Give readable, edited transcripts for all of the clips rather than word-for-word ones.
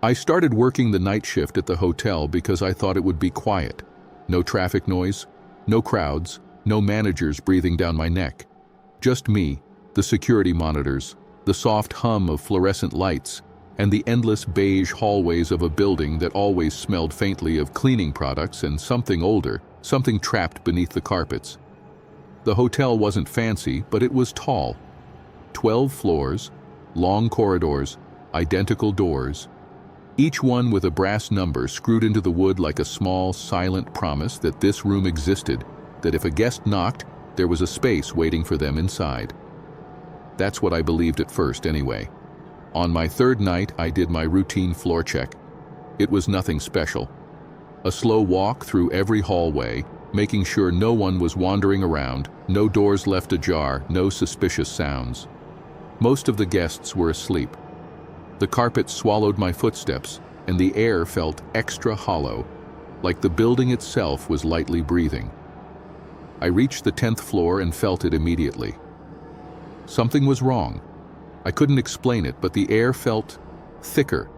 I started working the night shift at the hotel because I thought it would be quiet. No traffic noise, no crowds, no managers breathing down my neck. Just me, the security monitors, the soft hum of fluorescent lights, and the endless beige hallways of a building that always smelled faintly of cleaning products and something older, something trapped beneath the carpets. The hotel wasn't fancy, but it was tall. 12 floors, long corridors, identical doors, each one with a brass number screwed into the wood like a small, silent promise that this room existed, that if a guest knocked, there was a space waiting for them inside. That's what I believed at first, anyway. On my third night, I did my routine floor check. It was nothing special. A slow walk through every hallway, making sure no one was wandering around, no doors left ajar, no suspicious sounds. Most of the guests were asleep. The carpet swallowed my footsteps, and the air felt extra hollow, like the building itself was lightly breathing. I reached the 10th floor and felt it immediately. Something was wrong. I couldn't explain it, but the air felt thicker,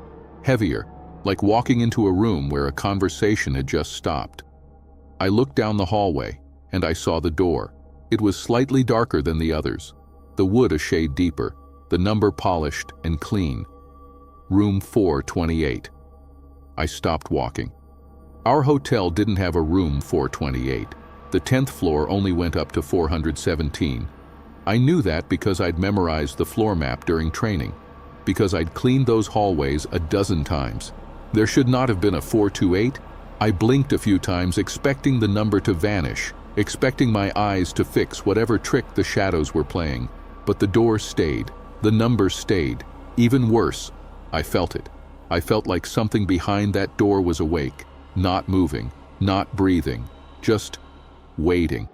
heavier, like walking into a room where a conversation had just stopped. I looked down the hallway, and I saw the door. It was slightly darker than the others, the wood a shade deeper, the number polished and clean. Room 428. I stopped walking. Our hotel didn't have a room 428. The 10th floor only went up to 417. I knew that because I'd memorized the floor map during training, because I'd cleaned those hallways a dozen times. There should not have been a 428. I blinked a few times, expecting the number to vanish, expecting my eyes to fix whatever trick the shadows were playing. But the door stayed. The number stayed. Even worse, I felt it. I felt like something behind that door was awake, not moving, not breathing, just waiting.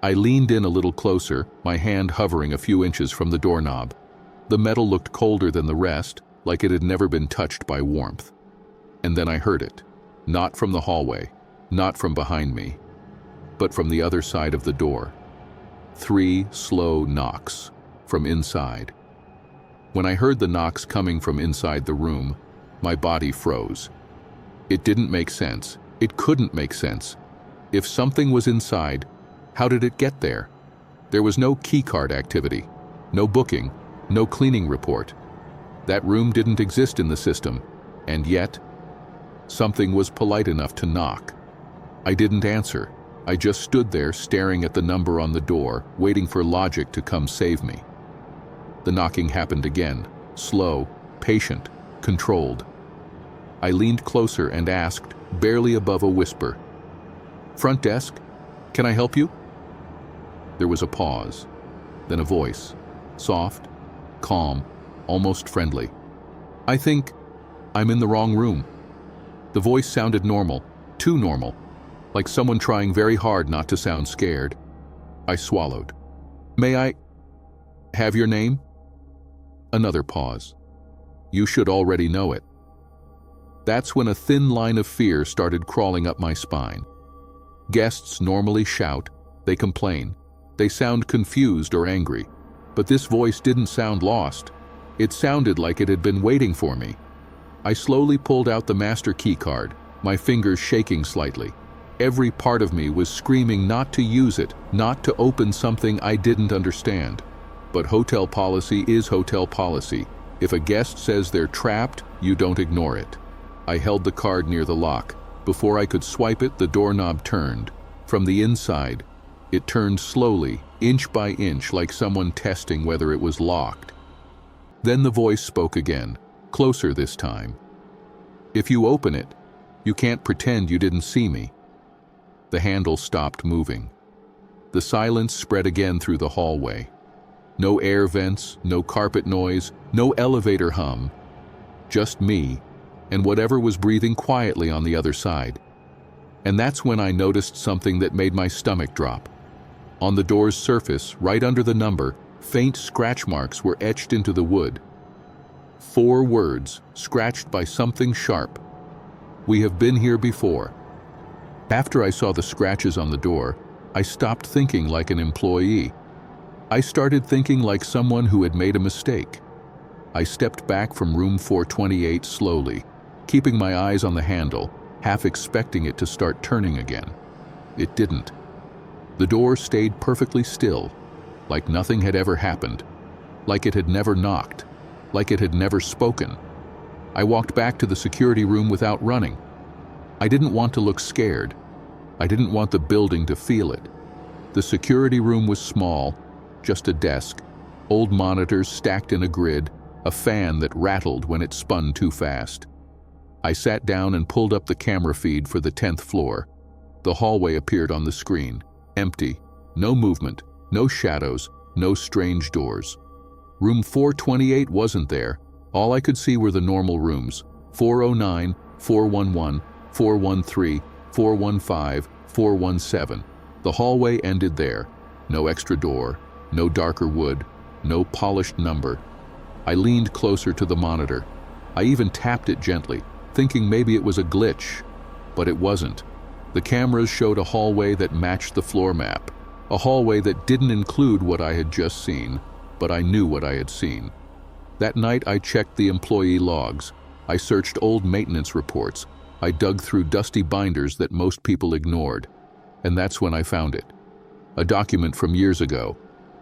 I leaned in a little closer, my hand hovering a few inches from the doorknob. The metal looked colder than the rest, like it had never been touched by warmth. And then I heard it. Not from the hallway, not from behind me, but from the other side of the door. 3 slow knocks from inside. When I heard the knocks coming from inside the room, my body froze. It didn't make sense. It couldn't make sense. If something was inside, how did it get there? There was no keycard activity, no booking, no cleaning report. That room didn't exist in the system, and yet, something was polite enough to knock. I didn't answer. I just stood there staring at the number on the door, waiting for logic to come save me. The knocking happened again, slow, patient, controlled. I leaned closer and asked, barely above a whisper, "Front desk, can I help you?" There was a pause, then a voice, soft, calm, almost friendly. "I think I'm in the wrong room." The voice sounded normal, too normal, like someone trying very hard not to sound scared. I swallowed. "May I have your name?" Another pause. "You should already know it." That's when a thin line of fear started crawling up my spine. Guests normally shout, they complain, they sound confused or angry, but this voice didn't sound lost. It sounded like it had been waiting for me. I slowly pulled out the master key card, my fingers shaking slightly. Every part of me was screaming not to use it, not to open something I didn't understand. But hotel policy is hotel policy. If a guest says they're trapped, you don't ignore it. I held the card near the lock. Before I could swipe it, the doorknob turned. From the inside, it turned slowly, inch by inch, like someone testing whether it was locked. Then the voice spoke again, closer this time. "If you open it, you can't pretend you didn't see me." The handle stopped moving. The silence spread again through the hallway. No air vents, no carpet noise, no elevator hum. Just me, and whatever was breathing quietly on the other side. And that's when I noticed something that made my stomach drop. On the door's surface, right under the number, faint scratch marks were etched into the wood. 4 words, scratched by something sharp. "We have been here before." After I saw the scratches on the door, I stopped thinking like an employee. I started thinking like someone who had made a mistake. I stepped back from room 428 slowly, keeping my eyes on the handle, half expecting it to start turning again. It didn't. The door stayed perfectly still, like nothing had ever happened, like it had never knocked, like it had never spoken. I walked back to the security room without running. I didn't want to look scared. I didn't want the building to feel it. The security room was small, just a desk, old monitors stacked in a grid, a fan that rattled when it spun too fast. I sat down and pulled up the camera feed for the 10th floor. The hallway appeared on the screen, empty, no movement, no shadows, no strange doors. Room 428 wasn't there. All I could see were the normal rooms: 409, 411, 413, 415, 417. The hallway ended there. No extra door, no darker wood, no polished number. I leaned closer to the monitor. I even tapped it gently, thinking maybe it was a glitch, but it wasn't. The cameras showed a hallway that matched the floor map, a hallway that didn't include what I had just seen, but I knew what I had seen. That night I checked the employee logs. I searched old maintenance reports. I dug through dusty binders that most people ignored. And that's when I found it. A document from years ago.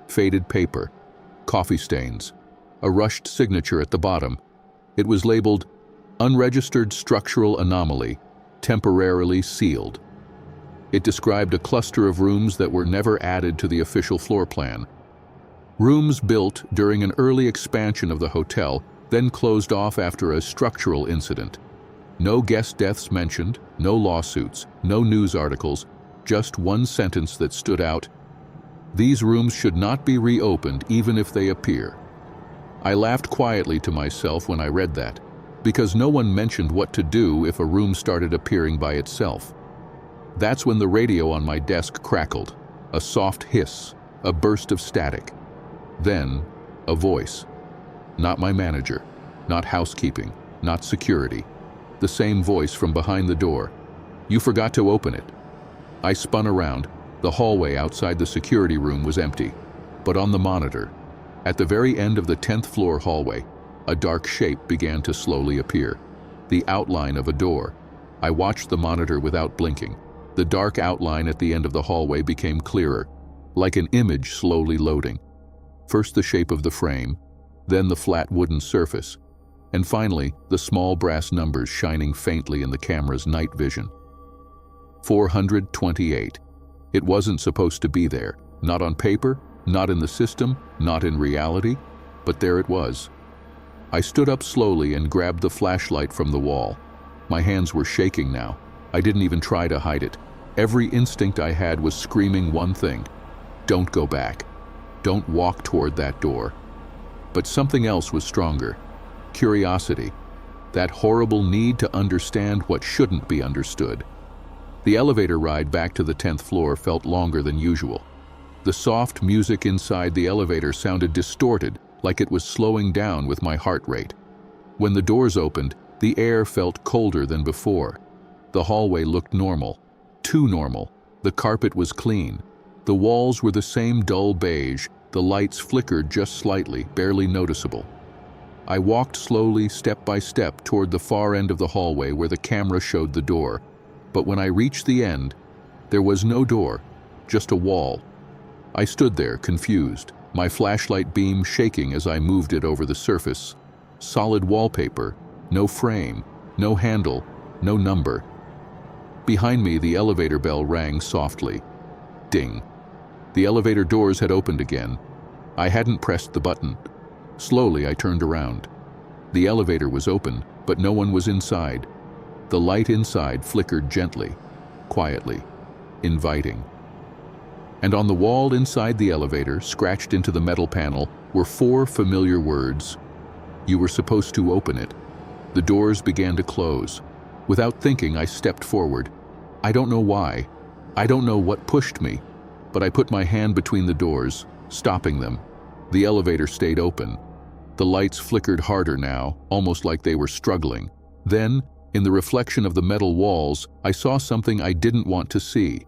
Faded paper. Coffee stains. A rushed signature at the bottom. It was labeled, "Unregistered Structural Anomaly, Temporarily Sealed." It described a cluster of rooms that were never added to the official floor plan. Rooms built during an early expansion of the hotel, then closed off after a structural incident. No guest deaths mentioned, no lawsuits, no news articles, just one sentence that stood out: "These rooms should not be reopened even if they appear." I laughed quietly to myself when I read that, because no one mentioned what to do if a room started appearing by itself. That's when the radio on my desk crackled, a soft hiss, a burst of static. Then, a voice. Not my manager, not housekeeping, not security. The same voice from behind the door. "You forgot to open it." I spun around. The hallway outside the security room was empty. But on the monitor, at the very end of the 10th floor hallway, a dark shape began to slowly appear. The outline of a door. I watched the monitor without blinking. The dark outline at the end of the hallway became clearer, like an image slowly loading. First the shape of the frame, then the flat wooden surface, and finally the small brass numbers shining faintly in the camera's night vision. 428. It wasn't supposed to be there, not on paper, not in the system, not in reality, but there it was. I stood up slowly and grabbed the flashlight from the wall. My hands were shaking now. I didn't even try to hide it. Every instinct I had was screaming one thing: don't go back. Don't walk toward that door. But something else was stronger. Curiosity. That horrible need to understand what shouldn't be understood. The elevator ride back to the 10th floor felt longer than usual. The soft music inside the elevator sounded distorted, like it was slowing down with my heart rate. When the doors opened, the air felt colder than before. The hallway looked normal. Too normal. The carpet was clean. The walls were the same dull beige. The lights flickered just slightly, barely noticeable. I walked slowly, step by step, toward the far end of the hallway where the camera showed the door. But when I reached the end, there was no door, just a wall. I stood there, confused, my flashlight beam shaking as I moved it over the surface. Solid wallpaper, no frame, no handle, no number. Behind me, the elevator bell rang softly. Ding. The elevator doors had opened again. I hadn't pressed the button. Slowly, I turned around. The elevator was open, but no one was inside. The light inside flickered gently, quietly, inviting. And on the wall inside the elevator, scratched into the metal panel, were 4 familiar words. You were supposed to open it. The doors began to close. Without thinking, I stepped forward. I don't know why. I don't know what pushed me, but I put my hand between the doors, stopping them. The elevator stayed open. The lights flickered harder now, almost like they were struggling. Then, in the reflection of the metal walls, I saw something I didn't want to see.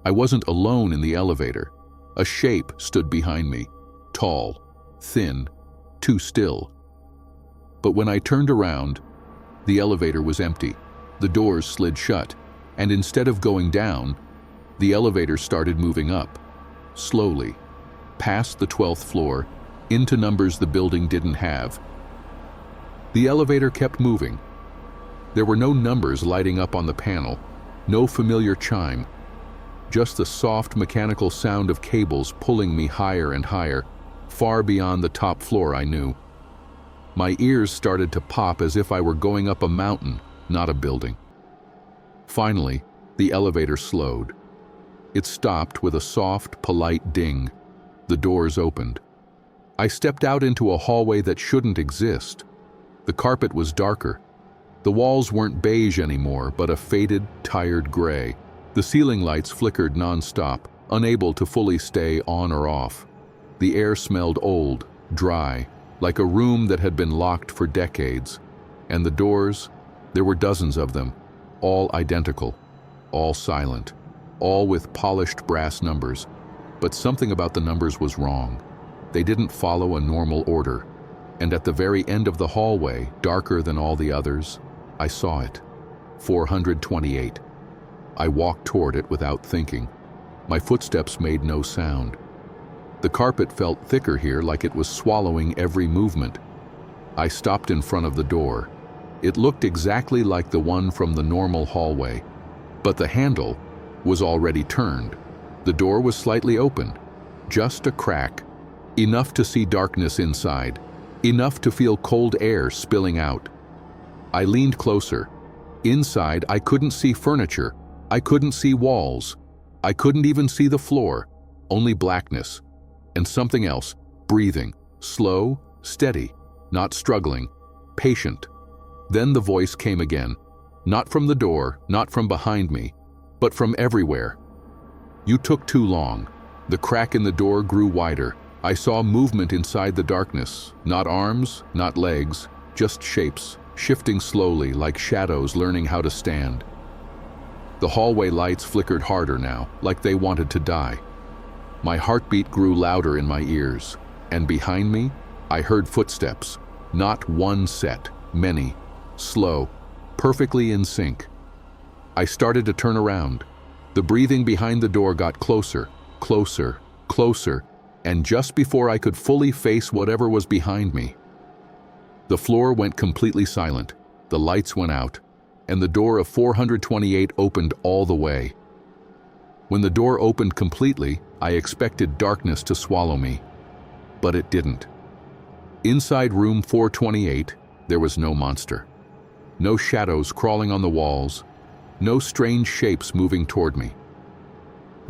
I wasn't alone in the elevator. A shape stood behind me, tall, thin, too still. But when I turned around, the elevator was empty. The doors slid shut, and instead of going down, the elevator started moving up, slowly, past the 12th floor, into numbers the building didn't have. The elevator kept moving. There were no numbers lighting up on the panel, no familiar chime, just the soft mechanical sound of cables pulling me higher and higher, far beyond the top floor I knew. My ears started to pop as if I were going up a mountain, not a building. Finally, the elevator slowed. It stopped with a soft, polite ding. The doors opened. I stepped out into a hallway that shouldn't exist. The carpet was darker. The walls weren't beige anymore, but a faded, tired gray. The ceiling lights flickered non-stop, unable to fully stay on or off. The air smelled old, dry, like a room that had been locked for decades. And the doors, there were dozens of them, all identical, all silent, all with polished brass numbers. But something about the numbers was wrong. They didn't follow a normal order. And at the very end of the hallway, darker than all the others, I saw it. 428. I walked toward it without thinking. My footsteps made no sound. The carpet felt thicker here, like it was swallowing every movement. I stopped in front of the door. It looked exactly like the one from the normal hallway, but the handle was already turned. The door was slightly open, just a crack, enough to see darkness inside, enough to feel cold air spilling out. I leaned closer. Inside, I couldn't see furniture. I couldn't see walls. I couldn't even see the floor, only blackness. And something else, breathing, slow, steady, not struggling, patient. Then the voice came again, not from the door, not from behind me, but from everywhere. You took too long. The crack in the door grew wider. I saw movement inside the darkness, not arms, not legs, just shapes, shifting slowly like shadows learning how to stand. The hallway lights flickered harder now, like they wanted to die. My heartbeat grew louder in my ears, and behind me, I heard footsteps. Not one set, many, slow, perfectly in sync. I started to turn around. The breathing behind the door got closer, closer, closer, and just before I could fully face whatever was behind me, the floor went completely silent, the lights went out, and the door of 428 opened all the way. When the door opened completely, I expected darkness to swallow me, but it didn't. Inside room 428, there was no monster. No shadows crawling on the walls, no strange shapes moving toward me.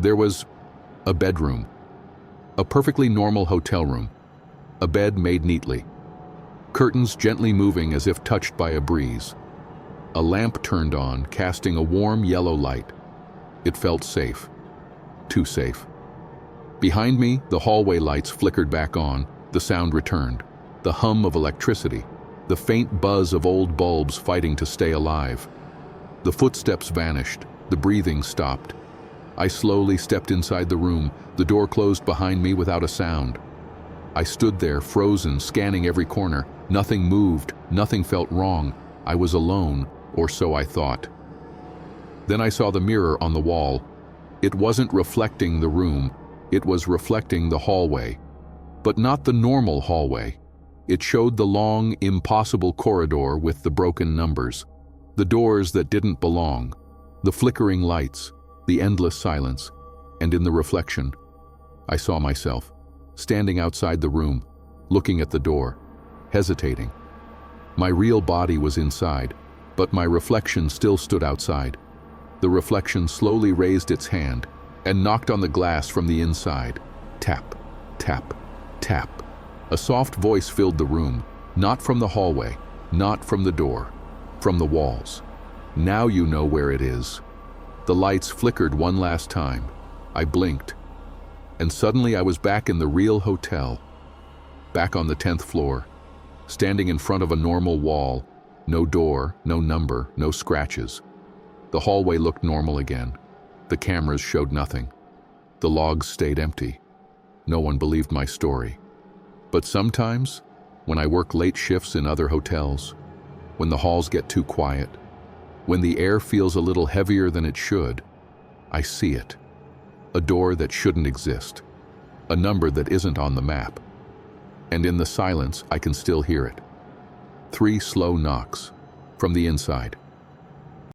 There was a bedroom, a perfectly normal hotel room, a bed made neatly, curtains gently moving as if touched by a breeze. A lamp turned on, casting a warm yellow light. It felt safe. Too safe. Behind me, the hallway lights flickered back on, the sound returned. The hum of electricity, the faint buzz of old bulbs fighting to stay alive. The footsteps vanished, the breathing stopped. I slowly stepped inside the room, the door closed behind me without a sound. I stood there, frozen, scanning every corner. Nothing moved, nothing felt wrong. I was alone, or so I thought. Then I saw the mirror on the wall. It wasn't reflecting the room, it was reflecting the hallway. But not the normal hallway. It showed the long, impossible corridor with the broken numbers, the doors that didn't belong, the flickering lights, the endless silence, and in the reflection, I saw myself, standing outside the room, looking at the door, hesitating. My real body was inside, but my reflection still stood outside. The reflection slowly raised its hand and knocked on the glass from the inside. Tap, tap, tap. A soft voice filled the room, not from the hallway, not from the door, from the walls. Now you know where it is. The lights flickered one last time. I blinked, and suddenly I was back in the real hotel, back on the 10th floor, standing in front of a normal wall, no door, no number, no scratches. The hallway looked normal again. The cameras showed nothing. The logs stayed empty. No one believed my story. But sometimes, When I work late shifts in other hotels, when the halls get too quiet, when the air feels a little heavier than it should, I see it. A door that shouldn't exist. A number that isn't on the map. And in the silence, I can still hear it. 3 slow knocks from the inside.